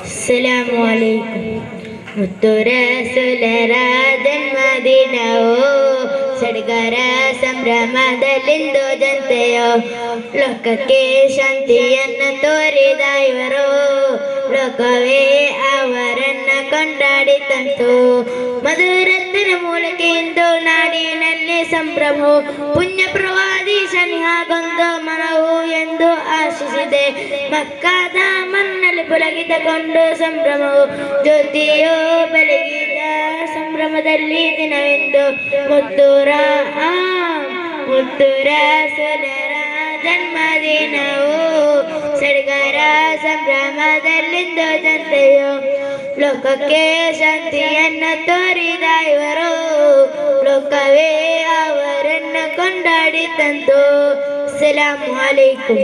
അസ്സലാമു അലൈക്കും. ಮುತ್ತುರಸುಲರ ಜನ್ಮದಿನವೋ ಸಡಗರ ಸಂಭ್ರಮದಲ್ಲಿಂದು ಜನತೆಯೋ ಲೋಕಕ್ಕೆ ಶಾಂತಿಯನ್ನು ತೋರಿದ ಇವರು ಲೋಕವೇ ಅವರನ್ನ ಕೊಂಡಾಡಿತಂತು. ಮಧುರತ್ನ ಮೂಲಕ ಇಂದು ನಾಡಿನಲ್ಲಿ ಸಂಭ್ರಮವು ಪುಣ್ಯ ಪ್ರವಾದಿ ಶನಿಯಾಗೊಂದು ಮನವು ಎಂದು ಆಶಿಸಿದೆ. ಮಕ್ಕದ ಮಣ್ಣಲ್ಲಿ ಪುಲಗಿತಗೊಂಡು ಸಂಭ್ರಮವು ಜ್ಯೋತಿಯೋ ಬೆಳಗಿದ ಸಂಭ್ರಮದಲ್ಲಿ ದಿನವೆಂದು ಮುತ್ತುರ ಸುಲರ ಜನ್ಮದಿನವು ಸಡಗರ ಸಂಭ್ರಮದಲ್ಲಿಂದು ಜನತೆಯು ಲೋಕಕ್ಕೆ ಶಾಂತಿಯನ್ನು ತೋರಿದ ಇವರು ಲೋಕವೇ ಅವರನ್ನು ಕೊಂಡಾಡಿತಂತು. ಅಸ್ಸಲಾಮು ಅಲೈಕುಂ.